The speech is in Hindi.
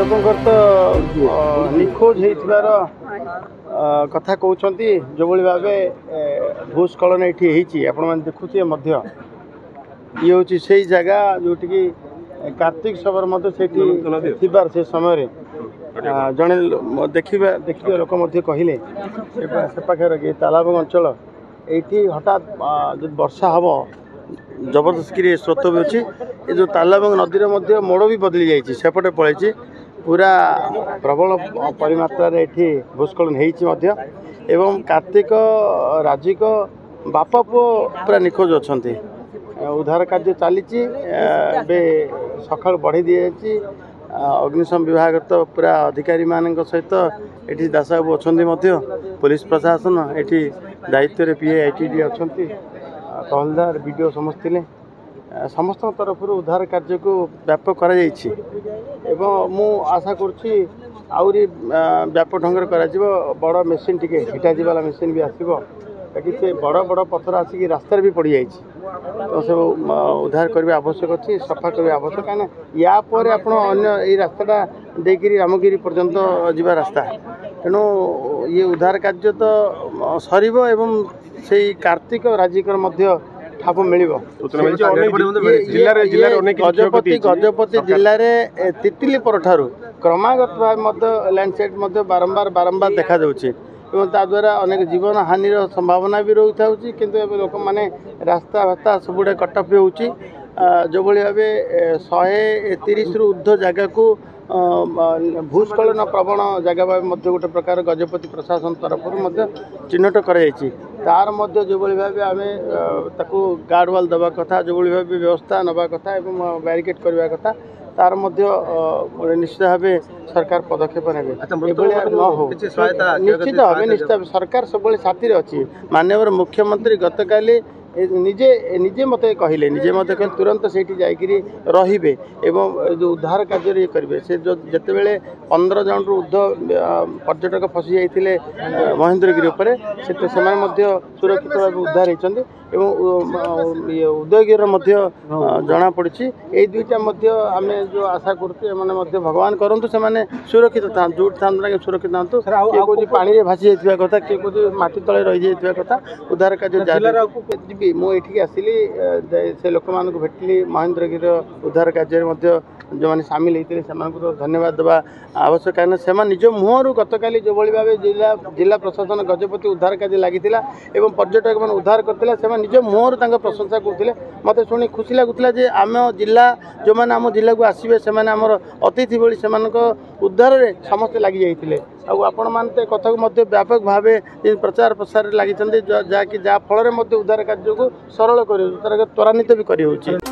लोकंकर तो निखोज होइथिबार कथा कहउछंती जो भली भाबे भूस्खलन एठी हेछि आपण मन देखुथिए मध्य ये होछि सेही जगह जोटि कि कार्तिक सबर मध्य सेठी थिबार से समय रे जने देखिबा लोक मध्य कहिले से पाखर के तालाबंग अंचल एठी हठात जब वर्षा हबो जबरदस्त की स्रोत भी अच्छी ये जो तालाबंग नदी मध्य मोड़ भी बदली जाइए सेपटे पलैछि पूरा प्रबल परिमात्रा एठी भूस्खलन होइछि एवं कार्तिक राजिक बापा पुओ पूरा निखोज अच्छे उद्धार कार्य चली सकाल बढ़ी दी जाइए अग्निशम विभाग तो पूरा अधिकारी मान सहित ये दासबाबू अच्छा पुलिस प्रशासन ये दायित्व PITD अच्छा तहलदार वीडियो समझते समस्त तरफ उद्धार कार्य को व्यापक करा मु आशा करुच्ची आहरी व्यापक ढंग बड़ मेसीन टी हिटाजी वाला मेसीन भी आसो ताकि से बड़ बड़ पथर आसिक रास्तार भी पड़ जाइए तो सब उद्धार करने आवश्यक अच्छी सफा करने आवश्यक कहीं या अन्य रास्ताटा देकर रामगिरी पर्यंत जीवा रास्ता तेणु ये उद्धार कार्य तो सर एवं से कार्तिक राजिकर मध्य ठाप मिल गजपति जिले में तितिली पर क्रमागत भाव लैंडस्लाइड बारंबार देखा द्वारा अनेक जीवन हानि संभावना भी रही था कि लोक मैंने रास्ता भास्ता सबुड़े कटअप हो जो भाई भाव 130 रु ऊर्ध्व जगह को भूस्खलन प्रवण जगह गोटे प्रकार गजपति प्रशासन तरफ चिन्हट तार जो भाव आम गार्ड वाल दवा कथा जो भाव व्यवस्था नवा कथा बैरिकेड करवा कथा तार निश्चित भाव सरकार पदक्षेप ने न हो निश्चित भाव निश्चित सरकार सब साथी अच्छी माननीय मुख्यमंत्री गतकाली निजे मत कहले निजे मत कह तुरंत से रे एवं जो उद्धार कार्य करेंगे से जो जिते बड़े 15 जन ऊर्ध्व पर्यटक फसी जाते महेंद्रगिरी से सुरक्षित भाव उद्धार होती उदयगिरी जना पड़ी ये दुईटा आम जो आशा करें भगवान करूँ से सुरक्षित था जो था सुरक्षित था किए कौन पानी में भासी जाता कथा किए कौन माटी तले रही जाता कथा उद्धार कार्य जी मुझे आसली से लोक मान भेटली महेंद्रगिरी उद्धार कार्य जो मैंने सामिल होते तो धन्यवाद देवा आवश्यक कहीं से निज मुहर गतकाली जो भाव जिला प्रशासन गजपति उद्धार कार्य लगी पर्यटक मैंने उद्धार करते से निज मुहर प्रशंसा करते मत शुणी खुशी लगुला आम जिला जो मैंने आम जिला को आसवे से अतिथि भाई से उद्धार समस्ते लगी जाते आपण मानते कथा को व्यापक भाव प्रचार प्रसार लगी जहाँकि जहाँ फल उद्धार कार्य को सरल कर त्वरान्वित भी कर